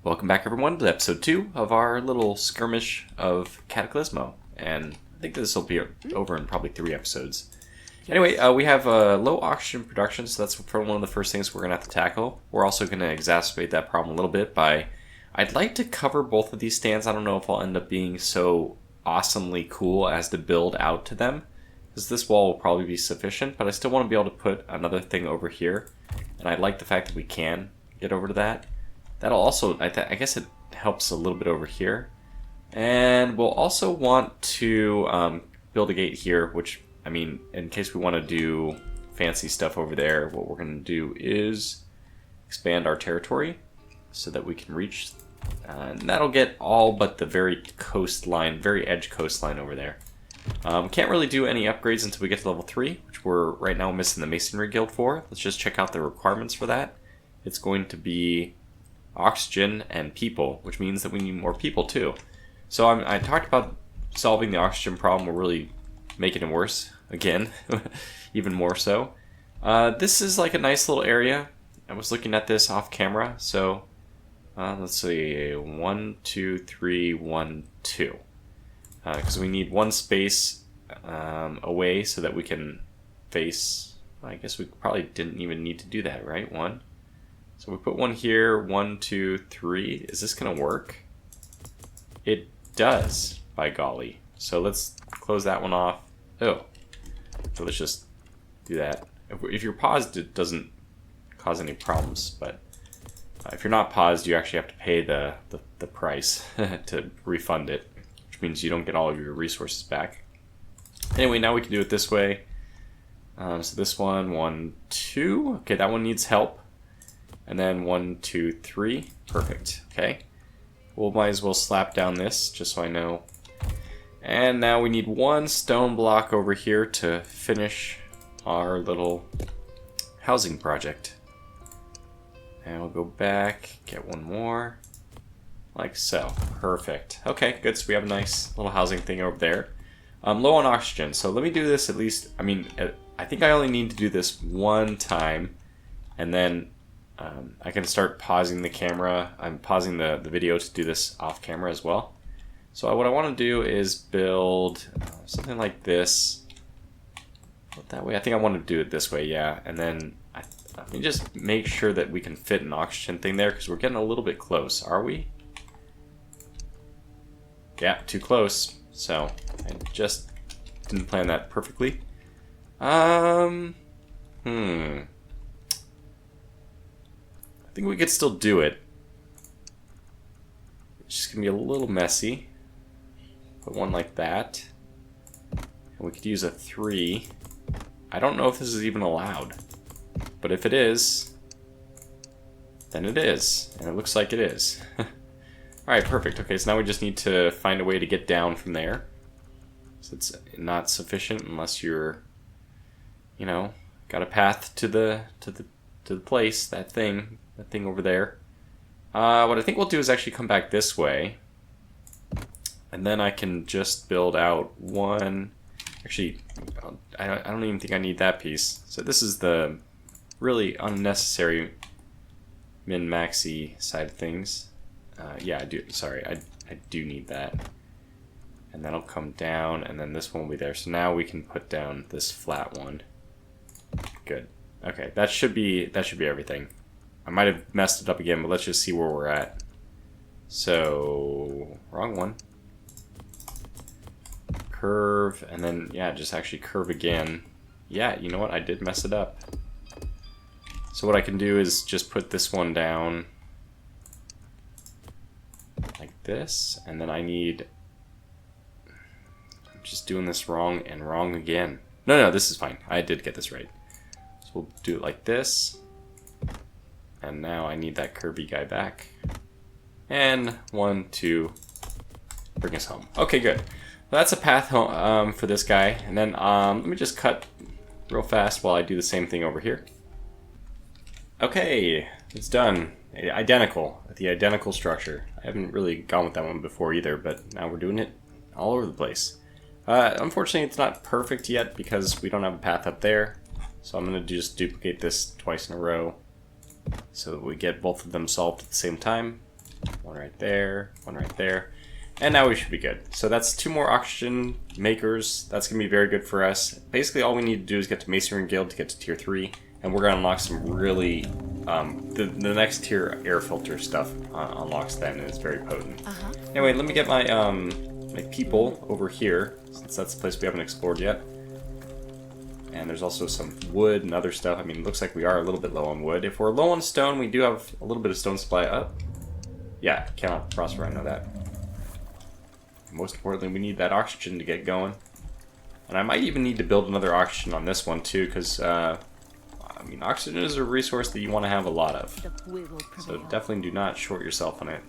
Welcome back everyone to episode 2 of our little skirmish of Cataclismo. And I think this will be over in probably 3 episodes. Anyway, we have low oxygen production, so that's one of the first things we're going to have to tackle. We're also going to exacerbate that problem a little bit by... I'd like to cover both of these stands. I don't know if I'll end up being so awesomely cool as to build out to them, because this wall will probably be sufficient, but I still want to be able to put another thing over here. And I like the fact that we can get over to that. That'll also, I guess it helps a little bit over here. And we'll also want to build a gate here, which, I mean, in case we want to do fancy stuff over there, what we're going to do is expand our territory so that we can reach, and that'll get all but the very coastline, very edge coastline over there. Can't really do any upgrades until we get to level 3, which we're right now missing the Masonry Guild for. Let's just check out the requirements for that. It's going to be oxygen and people, which means that we need more people too. So I talked about solving the oxygen problem. We're really making it worse again, even more so. This is like a nice little area. I was looking at this off camera, so let's see, 1, 2, 3, 1, 2. Because we need one space away so that we can face. I guess we probably didn't even need to do that, right? 1. So we put one here, 1, 2, 3. Is this gonna work? It does, by golly. So let's close that one off. Oh, so let's just do that. If you're paused, it doesn't cause any problems, but if you're not paused, you actually have to pay the price to refund it, which means you don't get all of your resources back. Anyway, now we can do it this way. So this one, 1, 2. Okay, that one needs help. And then 1, 2, 3. Perfect. Okay. We'll might as well slap down this just so I know. And now we need one stone block over here to finish our little housing project. And we'll go back, get one more. Like so. Perfect. Okay, good. So we have a nice little housing thing over there. Low on oxygen. So let me do this at least. I mean, I think I only need to do this one time. And then I can start pausing the camera. I'm pausing the video to do this off camera as well. So what I want to do is build something like this. That way, I think I want to do it this way, yeah. And then let me just make sure that we can fit an oxygen thing there, because we're getting a little bit close. Are we? Yeah, too close. So I just didn't plan that perfectly. I think we could still do it. It's just gonna be a little messy. Put one like that. And we could use a 3. I don't know if this is even allowed. But if it is, then it is. And it looks like it is. Alright, perfect. Okay, so now we just need to find a way to get down from there. So it's not sufficient unless you're, you know, got a path to the place, that thing over there. What I think we'll do is actually come back this way, and then I can just build out one. Actually, I don't even think I need that piece. So this is the really unnecessary min-maxi side of things. Yeah, I do. Sorry, I do need that. And that'll come down, and then this one will be there. So now we can put down this flat one. Good. Okay, that should be everything. I might have messed it up again, but let's just see where we're at. So, wrong one. Curve, and then, yeah, just actually curve again. Yeah, you know what? I did mess it up. So what I can do is just put this one down like this, and then I need... I'm just doing this wrong and wrong again. No, this is fine. I did get this right. So we'll do it like this. And now I need that curvy guy back. And 1, 2, bring us home. Okay, good. Well, that's a path home for this guy. And then let me just cut real fast while I do the same thing over here. Okay, it's done. Identical. The identical structure. I haven't really gone with that one before either, but now we're doing it all over the place. Unfortunately, it's not perfect yet because we don't have a path up there. So I'm going to just duplicate this twice in a row so that we get both of them solved at the same time. One right there. One right there. And now we should be good. So that's 2 more oxygen makers. That's going to be very good for us. Basically, all we need to do is get to Masonry Guild to get to tier 3. And we're going to unlock some really... the next tier air filter stuff unlocks then, and it's very potent. Anyway, let me get my, my people over here, since that's the place we haven't explored yet. And there's also some wood and other stuff. I mean, it looks like we are a little bit low on wood. If we're low on stone, we do have a little bit of stone supply up. Yeah, cannot prosper, I know that. Most importantly, we need that oxygen to get going. And I might even need to build another oxygen on this one too, because, I mean, oxygen is a resource that you want to have a lot of. So definitely do not short yourself on it.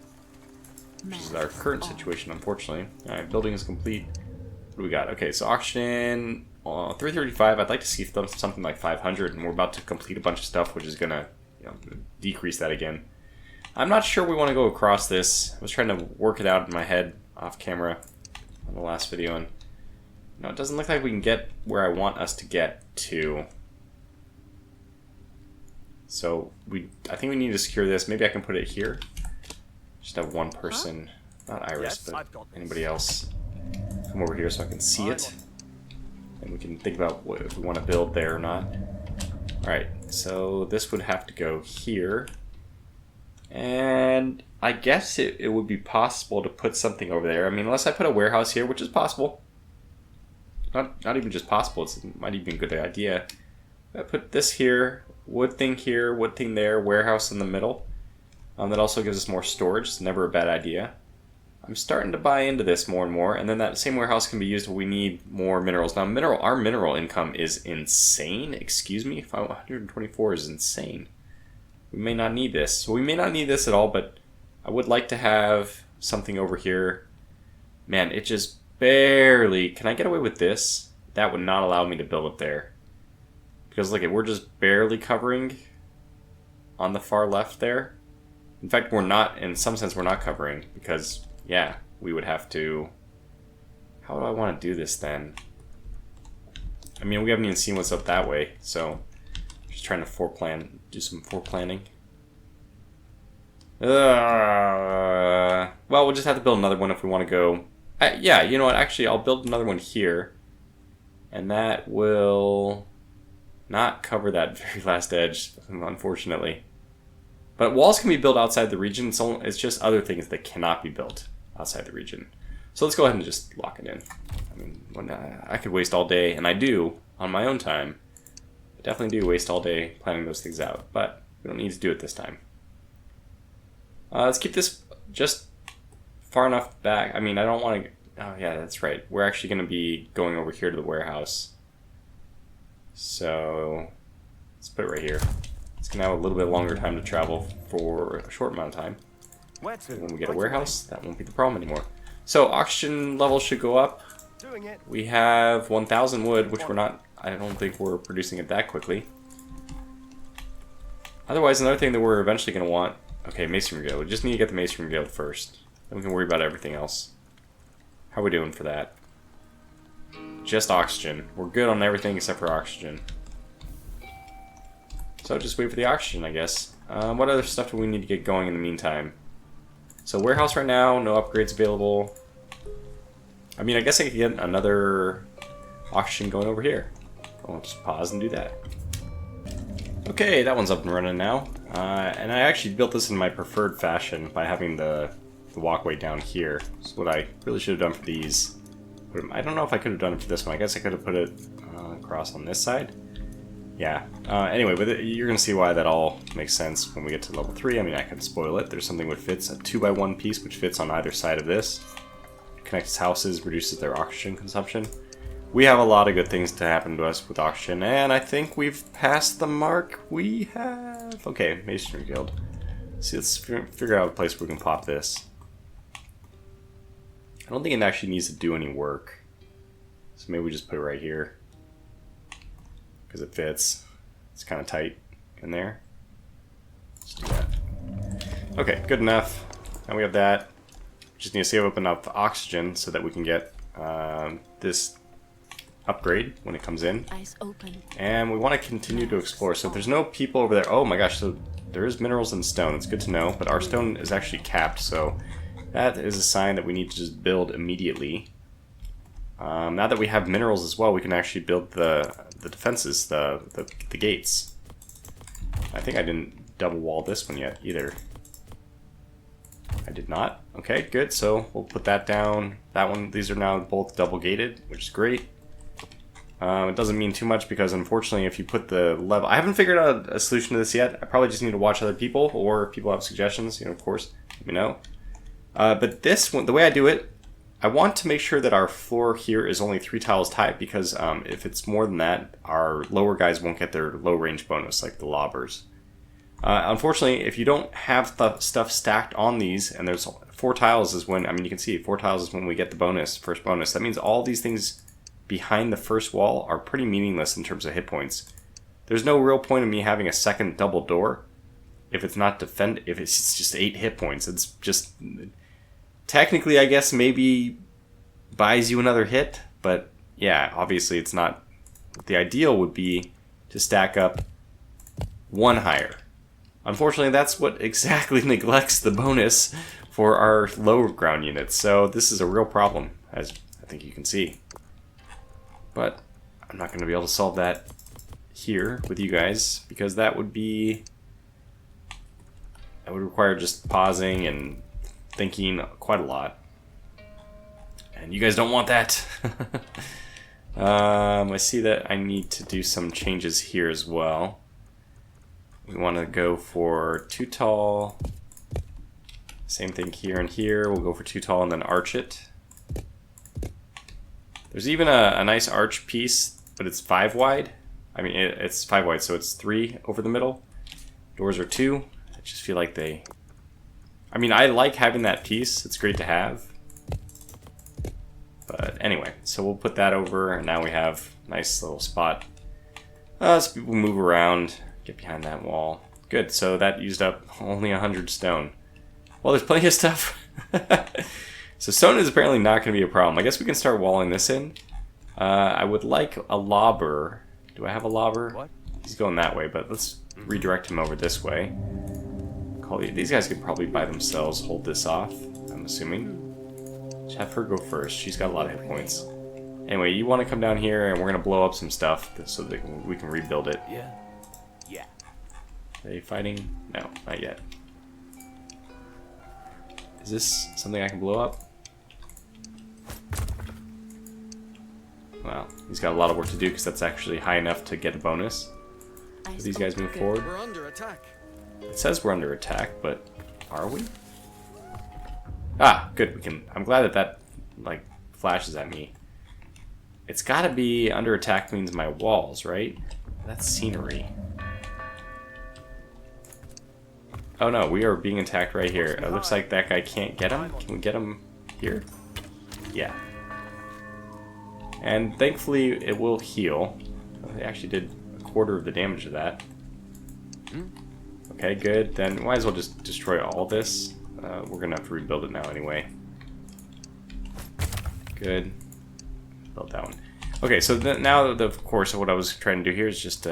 Which is our current situation, unfortunately. Alright, building is complete. What do we got? Okay, so oxygen, 335. I'd like to see something like 500, and we're about to complete a bunch of stuff, which is going to decrease that again. I'm not sure we want to go across this. I was trying to work it out in my head off camera on the last video, and no, it doesn't look like we can get where I want us to get to. So I think we need to secure this. Maybe I can put it here. Just have one person, not Iris, but anybody else, come over here so I can see it, and we can think about if we want to build there or not. Alright, so this would have to go here, and I guess it would be possible to put something over there. I mean, unless I put a warehouse here, which is possible. Not even just possible, it might even be a good idea. I put this here, wood thing there, warehouse in the middle. That also gives us more storage. It's never a bad idea. I'm starting to buy into this more and more, and then that same warehouse can be used when we need more minerals. Now, our mineral income is insane. Excuse me, 124 is insane. We may not need this. So we may not need this at all, but I would like to have something over here. Man, it just barely... Can I get away with this? That would not allow me to build up there. Because look, we're just barely covering on the far left there. In fact, we're not, in some sense, we're not covering. Because, yeah, we would have to... How do I want to do this then? I mean, we haven't even seen what's up that way, so... Just trying to do some planning. Well, we'll just have to build another one if we want to go... yeah, you know what? Actually, I'll build another one here. And that will not cover that very last edge, unfortunately. But walls can be built outside the region, so it's just other things that cannot be built outside the region. So let's go ahead and just lock it in. I mean, I could waste all day, and I do, on my own time. I definitely do waste all day planning those things out, but we don't need to do it this time. Let's keep this just far enough back. I mean, I don't want to... Oh, yeah, that's right. We're actually going to be going over here to the warehouse. So, let's put it right here. It's going to have a little bit longer time to travel for a short amount of time. And when we get a warehouse, that won't be the problem anymore. So, oxygen level should go up. We have 1,000 wood, which we're not... I don't think we're producing it that quickly. Otherwise, another thing that we're eventually going to want... Okay, Masonry Guild. We just need to get the Masonry Guild first. Then we can worry about everything else. How are we doing for that? Just oxygen. We're good on everything except for oxygen. So just wait for the oxygen, I guess. What other stuff do we need to get going in the meantime? So warehouse right now, no upgrades available. I mean, I guess I could get another oxygen going over here. I'll just pause and do that. Okay, that one's up and running now. And I actually built this in my preferred fashion by having the walkway down here. That's what I really should have done for these. I don't know if I could have done it for this one. I guess I could have put it across on this side. Yeah. Anyway, you're going to see why that all makes sense when we get to level 3. I mean, I can spoil it. There's something that fits, a 2x1 piece, which fits on either side of this. Connects houses, reduces their oxygen consumption. We have a lot of good things to happen to us with oxygen, and I think we've passed the mark. We have... Okay, Masonry Guild. See, let's figure out a place where we can pop this. I don't think it actually needs to do any work. So maybe we just put it right here. Because it fits. It's kind of tight in there. Let's do that. Okay, good enough. Now we have that. Just need to save up enough oxygen so that we can get this upgrade when it comes in. Eyes open. And we want to continue to explore. So if there's no people over there... Oh my gosh, so there is minerals and stone. It's good to know. But our stone is actually capped, so that is a sign that we need to just build immediately. Now that we have minerals as well, we can actually build the defenses, the gates. I think I didn't double wall this one yet either. I did not. Okay, good. So we'll put that down. That one, these are now both double gated, which is great. It doesn't mean too much because unfortunately if you put the level... I haven't figured out a solution to this yet. I probably just need to watch other people, or if people have suggestions, you know, of course, let me know. But this one, the way I do it, I want to make sure that our floor here is only 3 tiles high because if it's more than that, our lower guys won't get their low range bonus like the lobbers. Unfortunately, if you don't have the stuff stacked on these, and there's 4 tiles is when, I mean, you can see 4 tiles is when we get the bonus, first bonus. That means all these things behind the first wall are pretty meaningless in terms of hit points. There's no real point in me having a second double door if it's not defend. If it's just 8 hit points, it's just technically, I guess, maybe buys you another hit, but yeah, obviously it's not. The ideal would be to stack up 1 higher. Unfortunately, that's what exactly neglects the bonus for our low ground units, so this is a real problem, as I think you can see. But I'm not going to be able to solve that here with you guys, because that would require just pausing and thinking quite a lot. And you guys don't want that. I see that I need to do some changes here as well. We want to go for 2 tall. Same thing here and here. We'll go for 2 tall and then arch it. There's even a nice arch piece, but it's 5 wide. I mean, it's 5 wide, so it's 3 over the middle. Doors are 2. I just feel like they... I mean, I like having that piece. It's great to have. But anyway, so we'll put that over, and now we have a nice little spot. So people move around, get behind that wall. Good, so that used up only 100 stone. Well, there's plenty of stuff. So stone is apparently not going to be a problem. I guess we can start walling this in. I would like a lobber. Do I have a lobber? What? He's going that way, but let's redirect him over this way. These guys could probably by themselves hold this off, I'm assuming. Just have her go first. She's got a lot of hit points. Anyway, you want to come down here and we're going to blow up some stuff so that we can rebuild it. Yeah. Yeah. Are they fighting? No, not yet. Is this something I can blow up? Well, he's got a lot of work to do because that's actually high enough to get a bonus. Do these guys move forward? We're under attack. It says we're under attack, but are we? Ah, good. We can. I'm glad that like flashes at me. It's got to be under attack means my walls, right? That's scenery. Oh no, we are being attacked right here. It looks like that guy can't get him. Can we get him here? Yeah. And thankfully it will heal. It actually did a quarter of the damage of that. Okay, good. Then might as well just destroy all this. We're gonna have to rebuild it now anyway. Good. Build that one. Okay, so now, of course, what I was trying to do here is just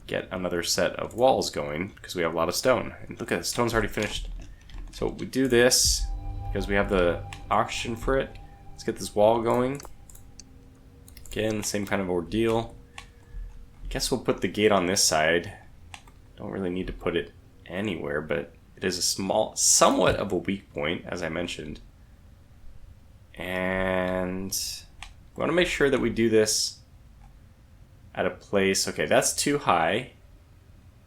get another set of walls going because we have a lot of stone. And look at the stone's already finished. So we do this because we have the oxygen for it. Let's get this wall going. Again, same kind of ordeal. I guess we'll put the gate on this side. Don't really need to put it anywhere, but it is a somewhat of a weak point, as I mentioned. And we want to make sure that we do this at a place. Okay, that's 2 high.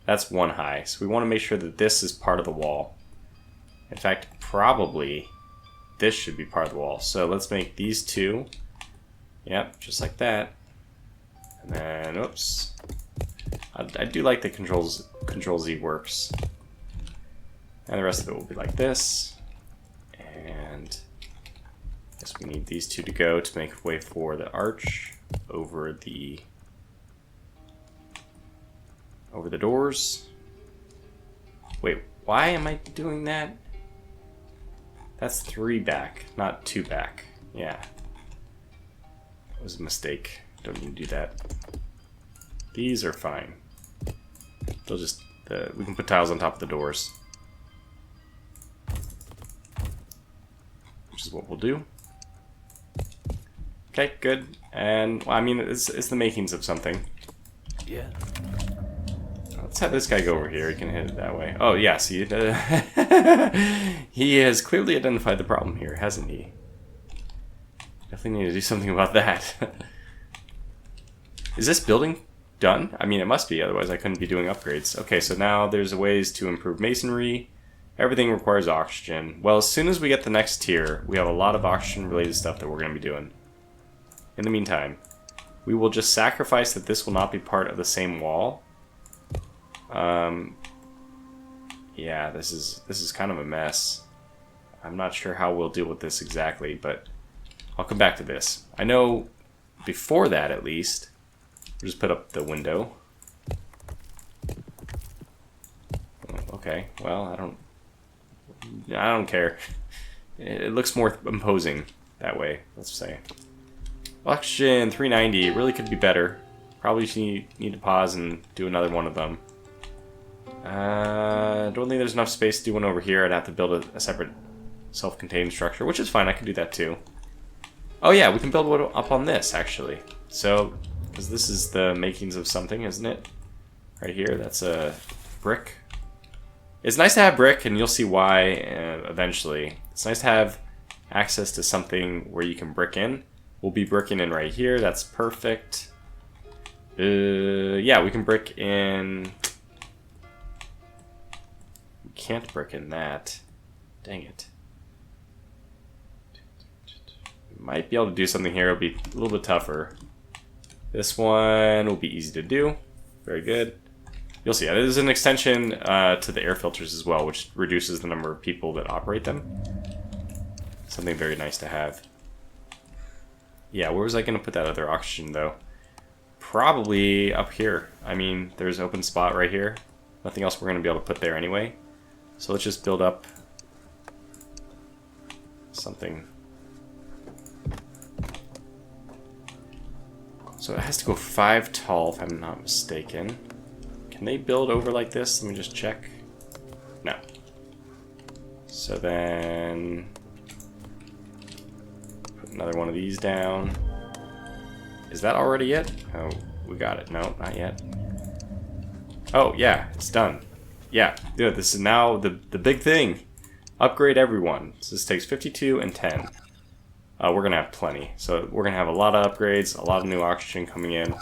That's 1 high. So we want to make sure that this is part of the wall. In fact, probably this should be part of the wall. So let's make these 2. Yep, just like that. And then, oops. I do like the Control Z works. And the rest of it will be like this. And I guess we need these 2 to go to make way for the arch over the doors. Wait, why am I doing that? That's 3 back, not 2 back. Yeah. That was a mistake. don't need to do that. These are fine. They'll just, we can put tiles on top of the doors. Which is what we'll do. Okay, good. And, well, I mean, it's the makings of something. Yeah. Let's have this guy go over here. He can hit it that way. Oh, yeah, see? He has clearly identified the problem here, hasn't he? Definitely need to do something about that. Is this building done? I mean, it must be, otherwise I couldn't be doing upgrades. Okay, so now there's ways to improve masonry. Everything requires oxygen. Well, as soon as we get the next tier, we have a lot of oxygen-related stuff that we're going to be doing. In the meantime, we will just sacrifice that this will not be part of the same wall. Yeah, this is kind of a mess. I'm not sure how we'll deal with this exactly, but I'll come back to this. I know before that, at least, we'll just put up the window. Okay, well, I don't care. It looks more imposing that way, let's say. Oxygen 390 really could be better. Probably need to pause and do another one of them. Don't think there's enough space to do one over here. I'd have to build a separate self-contained structure, which is fine. I can do that too. Oh yeah, we can build one up on this actually. So, because this is the makings of something, isn't it? Right here, that's a brick. It's nice to have brick, and you'll see why eventually. It's nice to have access to something where you can brick in. We'll be bricking in right here. That's perfect. Yeah, we can brick in. We can't brick in that. Dang it. We might be able to do something here. It'll be a little bit tougher. This one will be easy to do. Very good. You'll see. There's an extension to the air filters as well, which reduces the number of people that operate them. Something very nice to have. Yeah, where was I going to put that other oxygen, though? Probably up here. I mean, there's an open spot right here. Nothing else we're going to be able to put there anyway. So let's just build up something. So it has to go 5 tall, if I'm not mistaken. Can they build over like this? Let me just check. No. So then... put another one of these down. Is that already it? Oh, we got it. No, not yet. Oh, yeah, it's done. Yeah, dude, this is now the big thing. Upgrade everyone. So this takes 52 and 10. We're going to have plenty. So we're going to have a lot of upgrades, a lot of new oxygen coming in.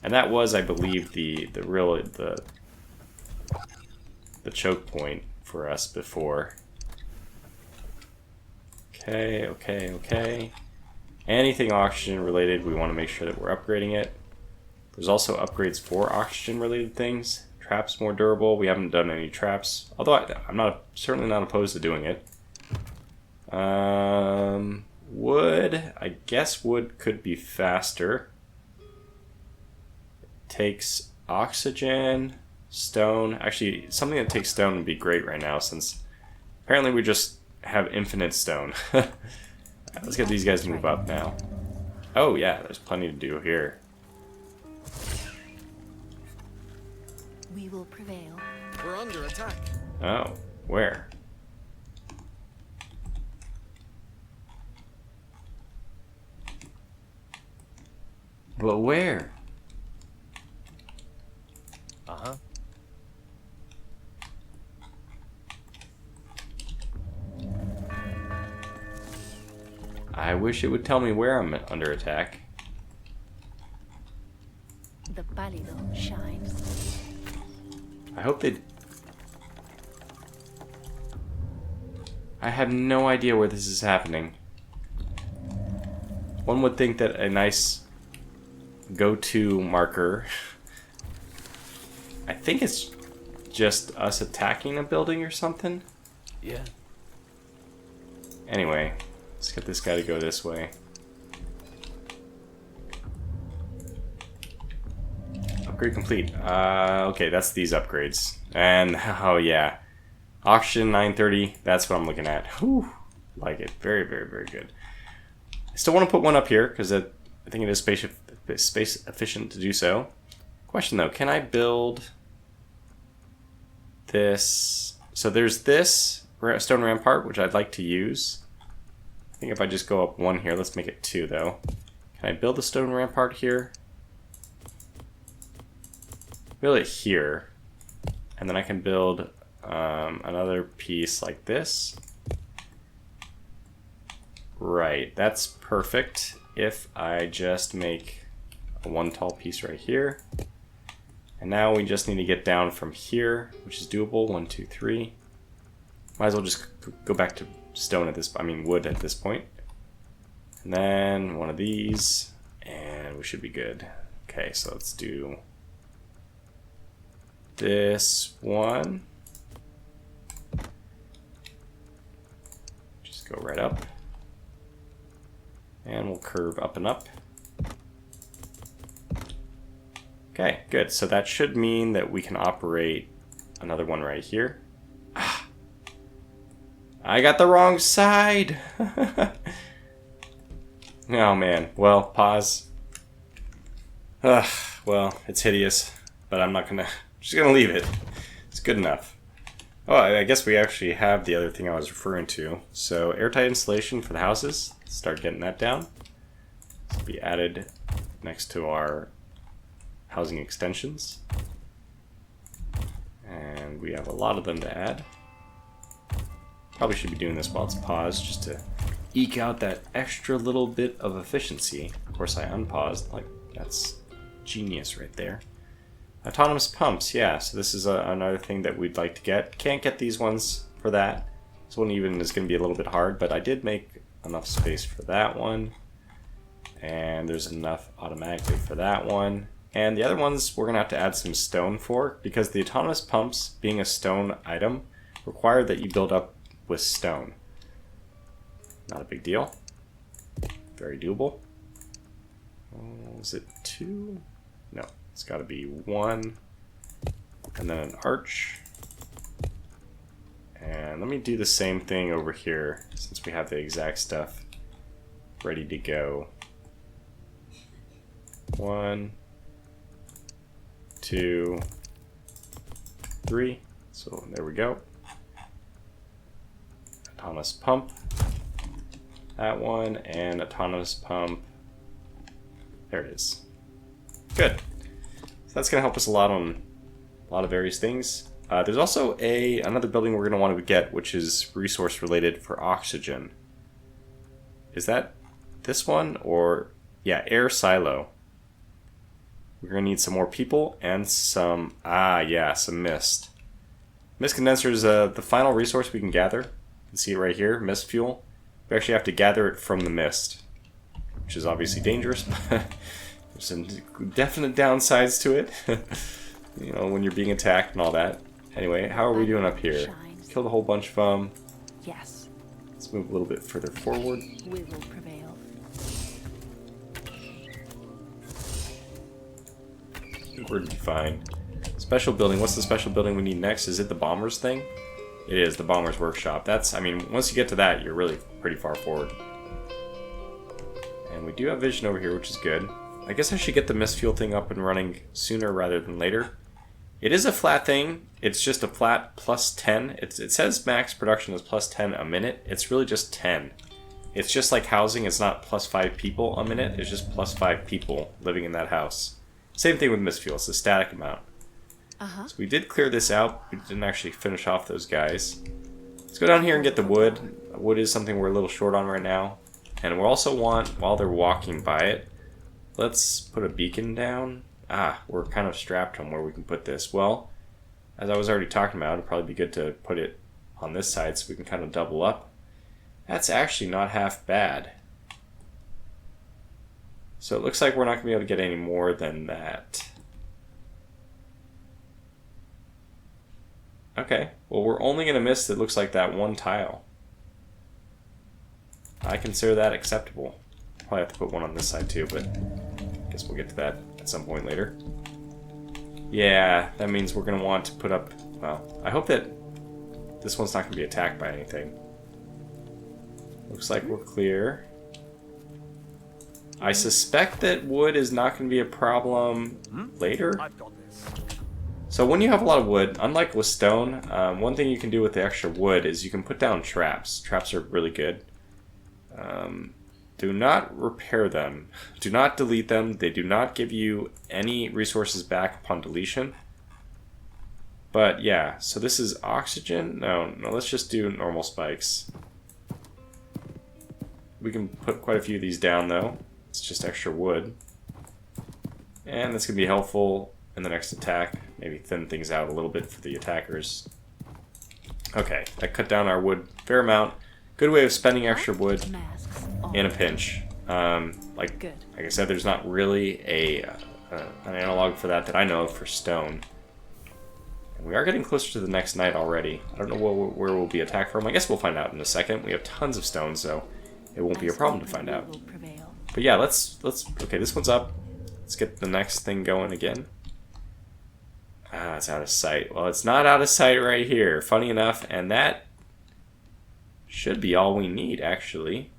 And that was, I believe, the choke point for us before. Okay. Anything oxygen related, we want to make sure that we're upgrading it. There's also upgrades for oxygen related things. Traps more durable. We haven't done any traps, although I'm certainly not opposed to doing it. Wood. I guess wood could be faster. Takes oxygen, stone. Actually, something that takes stone would be great right now, since apparently we just have infinite stone. Let's get these guys to move up now. Oh yeah, there's plenty to do here. We will prevail. We're under attack. Oh, where? But where? Uh-huh. I wish it would tell me where I'm under attack. The pálido shines. I hope they... I have no idea where this is happening. One would think that a nice go-to marker... I think it's just us attacking a building or something. Yeah. Anyway, let's get this guy to go this way. Upgrade complete. Okay, that's these upgrades. And, oh yeah. Oxygen 930, that's what I'm looking at. Whew, like it. Very, very, very good. I still want to put one up here, because I think it is bit space efficient to do so. Question though, can I build this? So there's this stone rampart, which I'd like to use. I think if I just go up 1 here, let's make it 2 though. Can I build a stone rampart here? Build it here. And then I can build another piece like this. Right, that's perfect. If I just make a 1 tall piece right here. And now we just need to get down from here, which is doable. 1, 2, 3. Might as well just go back to stone at this, wood at this point. And then one of these, and we should be good. Okay, so let's do this one. Just go right up. And we'll curve up and up. Okay, good. So that should mean that we can operate another one right here. Ah, I got the wrong side! Oh man, well, pause. Well, it's hideous, but I'm not gonna, just gonna leave it. It's good enough. Oh, I guess we actually have the other thing I was referring to. So, airtight insulation for the houses. Start getting that down. This will be added next to our housing extensions. And we have a lot of them to add. Probably should be doing this while it's paused, just to eke out that extra little bit of efficiency. Of course, I unpaused. Like, that's genius right there. Autonomous pumps, yeah. So this is another thing that we'd like to get. Can't get these ones for that. This one even is going to be a little bit hard, but I did make enough space for that one. And there's enough automatically for that one. And the other ones we're going to have to add some stone for, because the autonomous pumps, being a stone item, require that you build up with stone. Not a big deal. Very doable. Is it 2? No, it's got to be 1. And then an arch. And let me do the same thing over here, since we have the exact stuff ready to go. 1, 2, 3. So there we go. Autonomous pump. That one, and autonomous pump. There it is. Good. So that's going to help us a lot on a lot of various things. There's also another building we're going to want to get, which is resource related for oxygen. Is that this one? Or, yeah, air silo. We're going to need some more people and some, some mist. Mist condenser is the final resource we can gather. You can see it right here, mist fuel. We actually have to gather it from the mist, which is obviously dangerous. There's some definite downsides to it. You know, when you're being attacked and all that. Anyway, how are we doing up here? Killed a whole bunch of them. Yes. Let's move a little bit further forward. We will prevail. I think we're gonna be fine. Special building. What's the special building we need next? Is it the bombers thing? It is, the bomber's workshop. That's, once you get to that, you're really pretty far forward. And we do have vision over here, which is good. I guess I should get the mist fuel thing up and running sooner rather than later. It is a flat thing. It's just a flat plus 10. It says max production is plus 10 a minute. It's really just 10. It's just like housing. It's not plus 5 people a minute. It's just plus 5 people living in that house. Same thing with mist fuel. It's a static amount. So we did clear this out. We didn't actually finish off those guys. Let's go down here and get the wood. Wood is something we're a little short on right now. And we'll also want, while they're walking by it, let's put a beacon down. We're kind of strapped on where we can put this. Well, as I was already talking about, it'd probably be good to put it on this side so we can kind of double up. That's actually not half bad. So it looks like we're not going to be able to get any more than that. Okay, well we're only going to miss, it looks like, that one tile. I consider that acceptable. Probably have to put one on this side too, but I guess we'll get to that at some point later. Yeah, that means we're going to want to put up, well, I hope that this one's not going to be attacked by anything. Looks like we're clear. I suspect that wood is not going to be a problem later. I've got this. So when you have a lot of wood, unlike with stone, one thing you can do with the extra wood is you can put down traps. Traps are really good. Do not repair them. Do not delete them. They do not give you any resources back upon deletion. But yeah, so this is oxygen. No, let's just do normal spikes. We can put quite a few of these down though. It's just extra wood. And that's going to be helpful in the next attack. Maybe thin things out a little bit for the attackers. Okay, that cut down our wood a fair amount. Good way of spending extra wood Masks. in a pinch. Like I said, there's not really an analog for that I know of for stone. And we are getting closer to the next night already. I don't know where we'll be attacked from. I guess we'll find out in a second. We have tons of stone, so it won't be a problem to find out. But yeah, let's okay, this one's up. Let's get the next thing going again. Ah, it's out of sight. Well, it's not out of sight right here, funny enough, and that should be all we need, actually.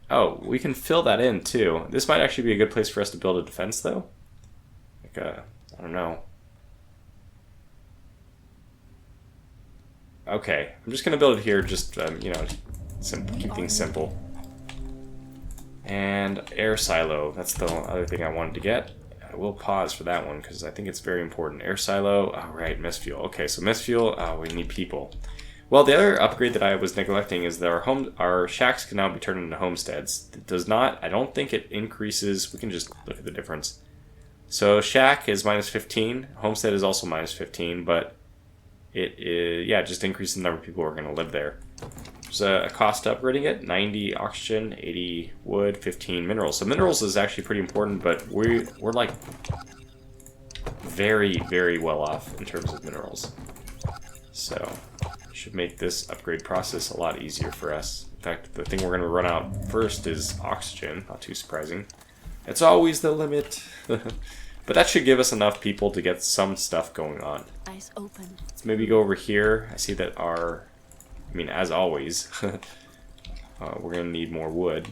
Oh, we can fill that in, too. This might actually be a good place for us to build a defense, though. Like I don't know. Okay, I'm just going to build it here, just, you know, keep things simple. And air silo, that's the other thing I wanted to get. I will pause for that one, because I think it's very important. Air silo, alright, mist fuel. Okay, so mist fuel, we need people. Well, the other upgrade that I was neglecting is that our shacks can now be turned into homesteads. It does not, I don't think it increases, we can just look at the difference. So shack is minus 15, homestead is also minus 15, but it is, yeah, just increases the number of people who are going to live there. There's a cost to upgrading it, 90 oxygen, 80 wood, 15 minerals. So minerals is actually pretty important, but we're like very, very well off in terms of minerals. So should make this upgrade process a lot easier for us. In fact, the thing we're going to run out first is oxygen, not too surprising. It's always the limit. But that should give us enough people to get some stuff going on. Eyes open. Let's maybe go over here. I see that I mean, as always, we're going to need more wood.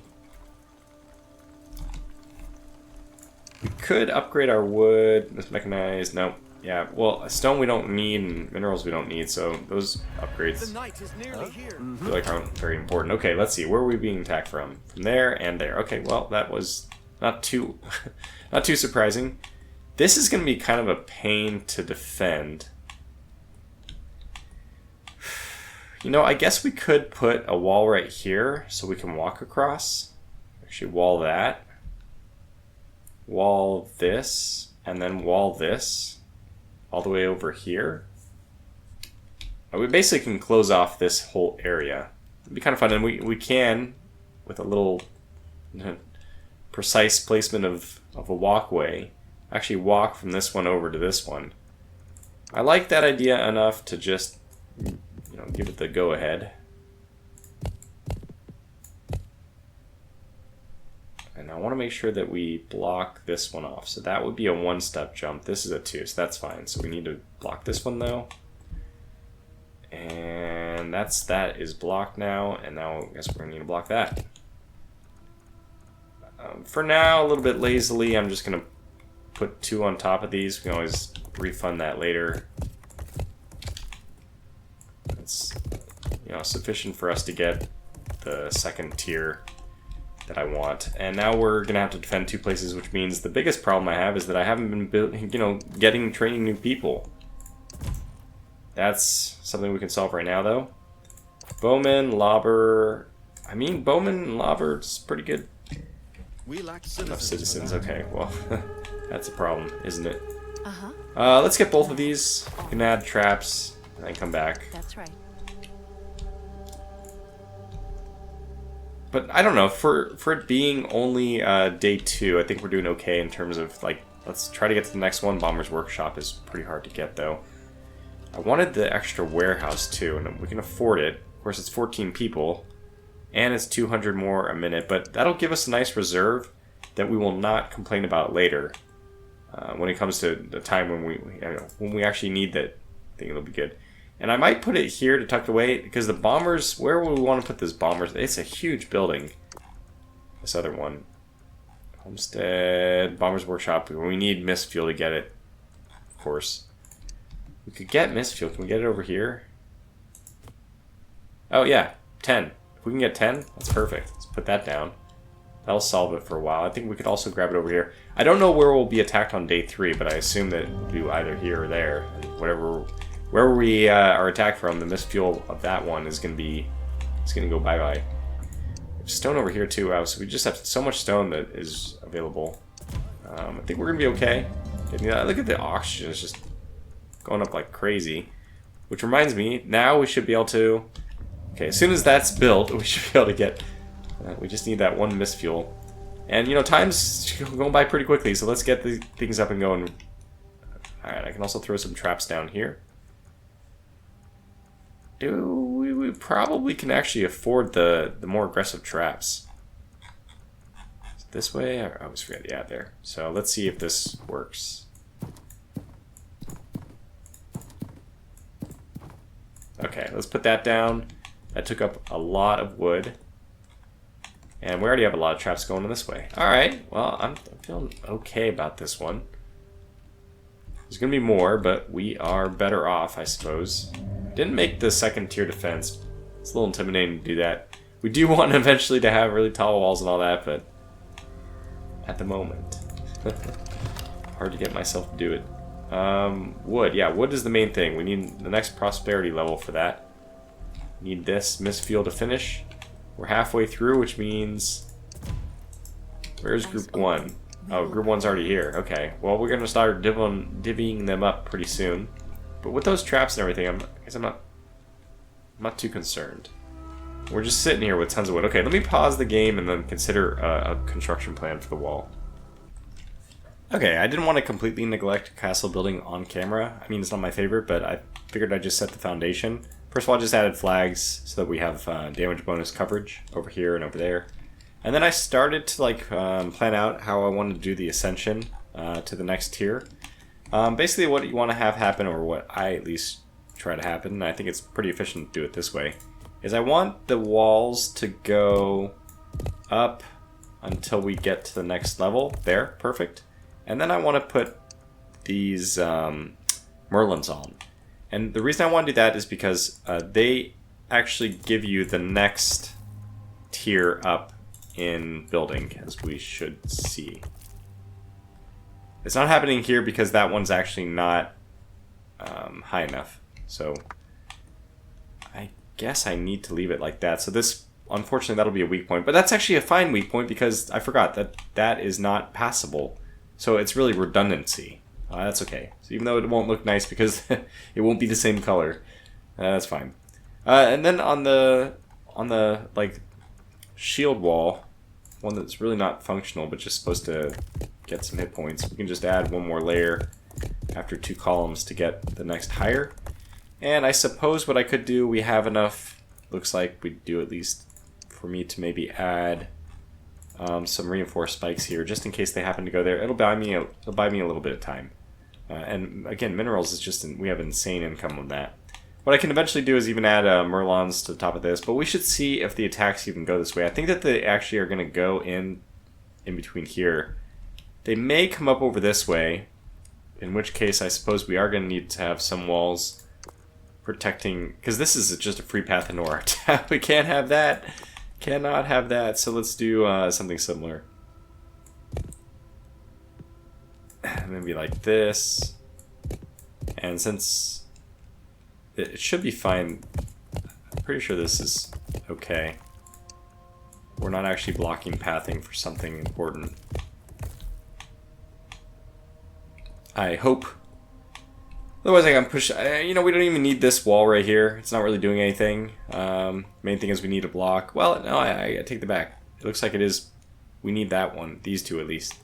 We could upgrade our wood. This mechanized, nope. Yeah, well, stone we don't need and minerals we don't need, so those upgrades The night is nearly here. I feel like aren't very important. Okay, let's see. Where are we being attacked from? From there and there. Okay, well, that was not too surprising. This is going to be kind of a pain to defend. You know, I guess we could put a wall right here so we can walk across. Actually, wall that. Wall this. And then wall this. All the way over here. We basically can close off this whole area. It'd be kind of fun. And we can, with a little precise placement of a walkway, actually walk from this one over to this one. I like that idea enough to just, you know, give it the go-ahead. And I want to make sure that we block this one off. So that would be a one-step jump. This is a 2, so that's fine. So we need to block this one, though. And that is blocked now. And now I guess we're going to need to block that. For now, a little bit lazily, I'm just going to put 2 on top of these. We can always refund that later. It's, you know, sufficient for us to get the second tier that I want. And now we're gonna have to defend 2 places, which means the biggest problem I have is that I haven't been training new people. That's something we can solve right now, though. Bowman, Lobber. I mean, Bowman and Lobber is pretty good. We lack Enough citizens. Okay, well, that's a problem, isn't it? Uh-huh. Let's get both of these. We can add traps and then come back. That's right. But I don't know, for it being only day 2, I think we're doing okay in terms of, like, let's try to get to the next one. Bomber's Workshop is pretty hard to get, though. I wanted the extra warehouse, too, and we can afford it. Of course, it's 14 people, and it's 200 more a minute, but that'll give us a nice reserve that we will not complain about later. When it comes to the time when we actually need that thing, it'll be good. And I might put it here to tuck away, because the bombers, where would we want to put this bombers? It's a huge building. this other one. Homestead, Bomber's Workshop. We need mist fuel to get it, of course. We could get mist fuel. Can we get it over here? Oh yeah, 10. If we can get 10, that's perfect. Let's put that down. That'll solve it for a while. I think we could also grab it over here. I don't know where we'll be attacked on day 3, but I assume that we'll be either here or there. And wherever we are attacked from, the mist fuel of that one is gonna go bye-bye. Stone over here too. Wow, so we just have so much stone that is available. I think we're gonna be okay. Look at the oxygen; it's just going up like crazy. Which reminds me, now we should be able to. Okay, as soon as that's built, we should be able to get. We just need that one mist fuel, and you know time's going by pretty quickly. So let's get the things up and going. All right, I can also throw some traps down here. We probably can actually afford the more aggressive traps. This way? I always forget. Yeah, there. So let's see if this works. Okay, let's put that down. That took up a lot of wood. And we already have a lot of traps going in this way. Alright, well, I'm feeling okay about this one. There's going to be more, but we are better off, I suppose. Didn't make the second tier defense. It's a little intimidating to do that. We do want eventually to have really tall walls and all that, but at the moment, hard to get myself to do it. Wood. Yeah, wood is the main thing. We need the next prosperity level for that. Need this mist fuel to finish. We're halfway through, which means... Where's group 1? Oh, group 1's already here. Okay, well, we're going to start divvying them up pretty soon. But with those traps and everything, I guess I'm not too concerned. We're just sitting here with tons of wood. Okay, let me pause the game and then consider a construction plan for the wall. Okay, I didn't want to completely neglect castle building on camera. I mean, it's not my favorite, but I figured I'd just set the foundation. First of all, I just added flags so that we have damage bonus coverage over here and over there. And then I started to plan out how I wanted to do the ascension to the next tier. Basically what you want to have happen, or what I at least try to happen, and I think it's pretty efficient to do it this way, is I want the walls to go up until we get to the next level. There, perfect. And then I want to put these merlins on. And the reason I want to do that is because they actually give you the next tier up in building, as we should see. It's not happening here because that one's actually not high enough. So I guess I need to leave it like that. So this, unfortunately, that'll be a weak point. But that's actually a fine weak point because I forgot that that is not passable. So it's really redundancy. That's okay. So even though it won't look nice because it won't be the same color, that's fine. And then on the like shield wall, one that's really not functional but just supposed to get some hit points, we can just add one more layer after 2 columns to get the next higher. And I suppose what I could do, we have enough, looks like we do at least for me to maybe add some reinforced spikes here just in case they happen to go there. It'll buy me a little bit of time. And again, minerals is just we have insane income on that. What I can eventually do is even add merlons to the top of this, but we should see if the attacks even go this way. I think that they actually are going to go in between here. They may come up over this way, in which case I suppose we are going to need to have some walls protecting, because this is just a free path into our attack. We can't have that. Cannot have that, so let's do something similar. Maybe like this. And since it should be fine, I'm pretty sure this is okay. We're not actually blocking pathing for something important. I hope. Otherwise I can push, you know, we don't even need this wall right here. It's not really doing anything. Main thing is we need a block. Well, no, I take the back. It looks like it is, we need that one. These two at least.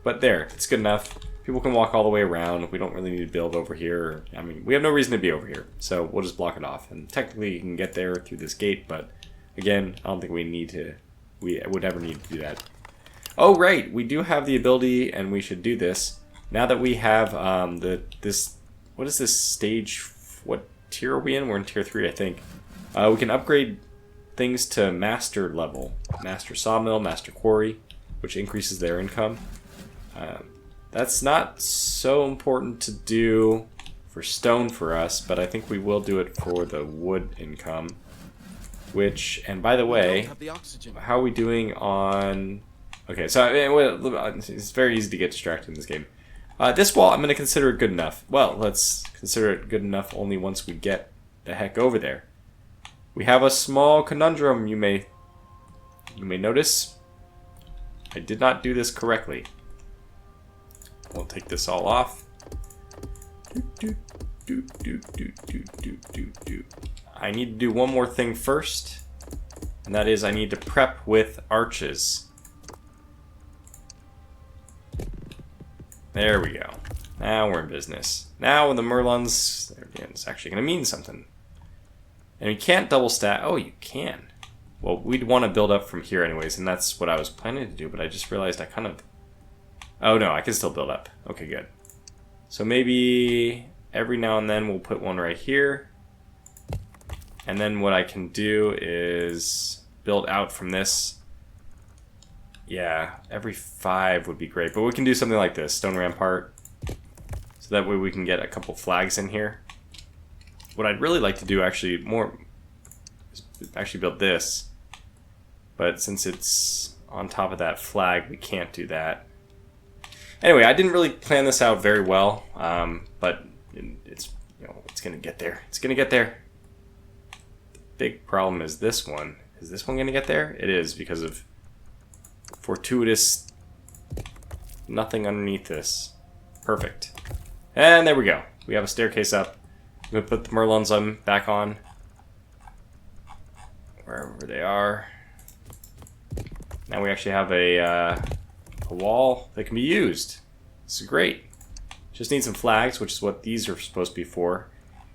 But there, it's good enough. People can walk all the way around. We don't really need to build over here. I mean, we have no reason to be over here. So we'll just block it off. And technically you can get there through this gate, but again, I don't think we would ever need to do that. Oh, right, we do have the ability, and we should do this. Now that we have what is this stage? What tier are we in? We're in tier 3, I think. We can upgrade things to master level. Master sawmill, master quarry, which increases their income. That's not so important to do for stone for us, but I think we will do it for the wood income. Which, and by the We don't way, have the oxygen. how are we doing on... Okay, so it's very easy to get distracted in this game. This wall, I'm going to consider it good enough. Well, let's consider it good enough only once we get the heck over there. We have a small conundrum, you may notice. I did not do this correctly. We'll take this all off. I need to do one more thing first, and that is I need to prep with arches. There we go. Now we're in business. Now when the Merlons, it's actually going to mean something. And you can't double stack. Oh, you can. Well, we'd want to build up from here anyways, and that's what I was planning to do, but I just realized I kind of... Oh no, I can still build up. Okay, good. So maybe every now and then we'll put one right here. And then what I can do is build out from this. Yeah, every 5 would be great, but we can do something like this, stone rampart. So that way we can get a couple flags in here. What I'd really like to do actually is actually build this. But since it's on top of that flag, we can't do that. Anyway, I didn't really plan this out very well, but it's gonna get there. It's gonna get there. The big problem is this one. Is this one gonna get there? It is, because of fortuitous nothing underneath this. Perfect. And there we go. We have a staircase up. I'm gonna put the Merlons back on wherever they are. Now we actually have a wall that can be used. This is great. Just need some flags, which is what these are supposed to be for.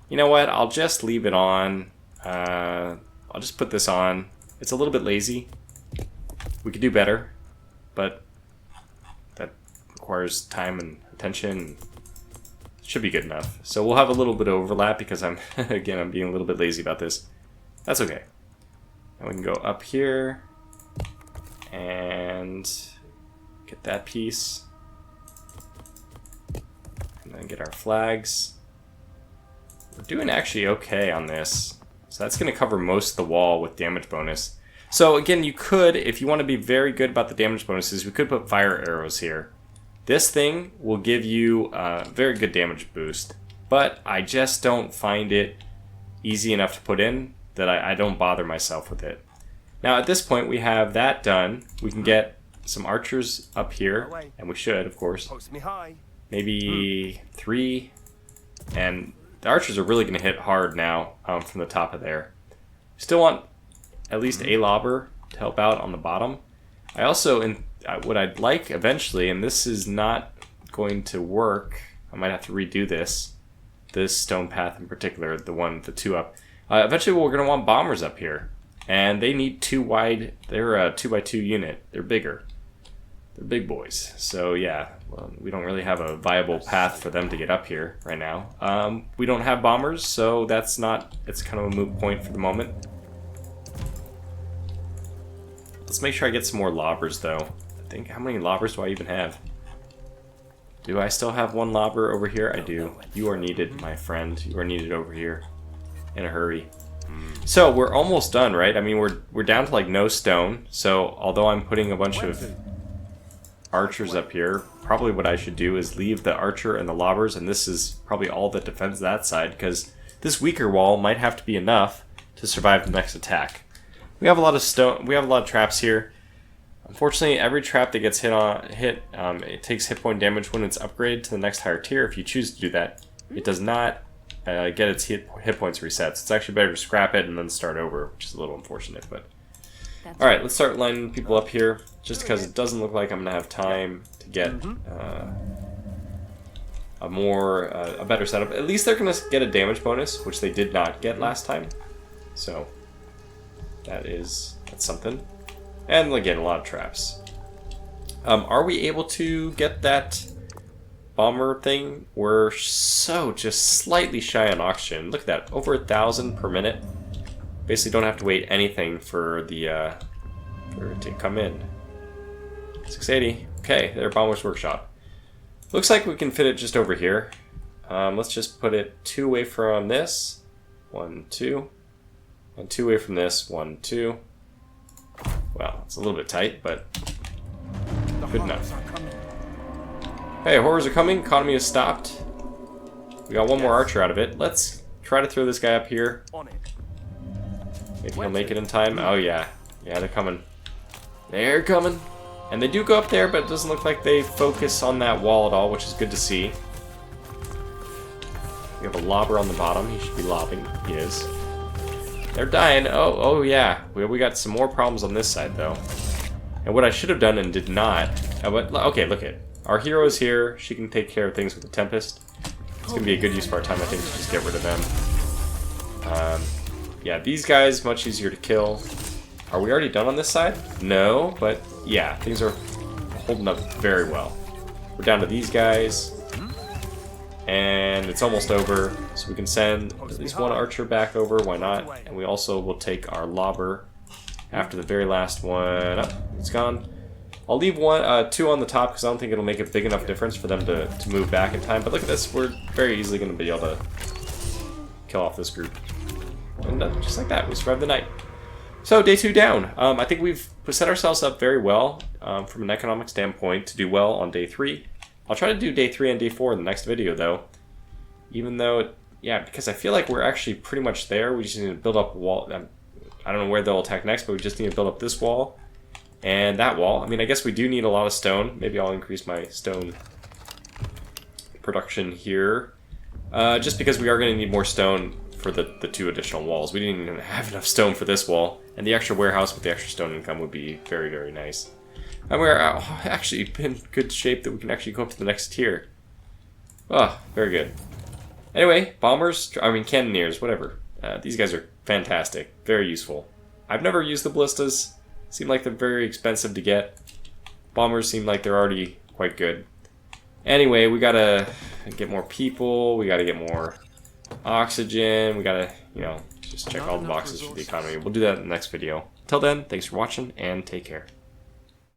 You know what? I'll just leave it on. I'll just put this on. It's a little bit lazy. We could do better, but that requires time and attention. Should be good enough. So we'll have a little bit of overlap because I'm being a little bit lazy about this. That's okay. And we can go up here and get that piece. And then get our flags. We're doing actually okay on this. So that's going to cover most of the wall with damage bonus. So again, you could, if you want to be very good about the damage bonuses, we could put fire arrows here. This thing will give you a very good damage boost, but I just don't find it easy enough to put in that I don't bother myself with it. Now at this point we have that done. We can get some archers up here, and we should, of course. Post me high. Maybe 3, and the archers are really going to hit hard now from the top of there. Still want at least a lobber to help out on the bottom. I also, what I'd like eventually, and this is not going to work, I might have to redo this stone path in particular, the 2 up. Eventually we're going to want bombers up here, and they need 2 wide, they're a 2x2 unit, they're bigger. They're big boys, so yeah, well, we don't really have a viable path for them to get up here right now. We don't have bombers, so it's kind of a moot point for the moment. Let's make sure I get some more lobbers though. I think, how many lobbers do I even have? Do I still have 1 lobber over here? I do. You are needed, my friend. You are needed over here in a hurry. So we're almost done, right? I mean, we're down to like no stone. So although I'm putting a bunch of archers up here, probably what I should do is leave the archer and the lobbers, and this is probably all that defends that side, because this weaker wall might have to be enough to survive the next attack. We have a lot of stone. We have a lot of traps here. Unfortunately, every trap that gets hit, it takes hit point damage when it's upgraded to the next higher tier. If you choose to do that, it does not get its hit points reset. So it's actually better to scrap it and then start over, which is a little unfortunate. But all right, let's start lining people up here. Just because it doesn't look like I'm gonna have time to get a better setup. At least they're gonna get a damage bonus, which they did not get last time. So that's something. And again, a lot of traps. Are we able to get that bomber thing? We're so just slightly shy on oxygen. Look at that, over 1,000 per minute. Basically don't have to wait anything for the for it to come in. 680. Okay, there, Bomber's Workshop. Looks like we can fit it just over here. Let's just put it 2 away from this. 1, 2. And 2 away from this. 1, 2. Well, it's a little bit tight, but good enough. Hey, horrors are coming. Economy has stopped. We got one more archer out of it. Let's try to throw this guy up here. Maybe he'll make it in time. Oh yeah. Yeah, they're coming. They're coming. And they do go up there, but it doesn't look like they focus on that wall at all, which is good to see. We have a lobber on the bottom. He should be lobbing. He is. They're dying. Oh yeah. We got some more problems on this side, though. And what I should have done and did not... but okay, look at our hero is here. She can take care of things with the Tempest. It's going to be a good use of our time, I think, to just get rid of them. Yeah, these guys, much easier to kill. Are we already done on this side? No, but yeah, things are holding up very well. We're down to these guys. And it's almost over, so we can send at least one archer back over, why not? And we also will take our lobber after the very last one. Oh, it's gone. I'll leave 2 on the top because I don't think it'll make a big enough difference for them to move back in time. But look at this, we're very easily going to be able to kill off this group. And just like that, we survived the night. So, day 2 down. I think we've set ourselves up very well from an economic standpoint to do well on day 3. I'll try to do day 3 and day 4 in the next video, though. Even though, yeah, because I feel like we're actually pretty much there. We just need to build up a wall. I don't know where they'll attack next, but we just need to build up this wall and that wall. I mean, I guess we do need a lot of stone. Maybe I'll increase my stone production here. Just because we are going to need more stone for the 2 additional walls. We didn't even have enough stone for this wall. And the extra warehouse with the extra stone income would be very, very nice. And we're actually in good shape that we can actually go up to the next tier. Oh, very good. Anyway, bombers, cannoneers, whatever. These guys are fantastic. Very useful. I've never used the ballistas. Seem like they're very expensive to get. Bombers seem like they're already quite good. Anyway, we gotta get more people. We gotta get more oxygen. We gotta, just check all the boxes for the economy. We'll do that in the next video. Till then, thanks for watching and take care.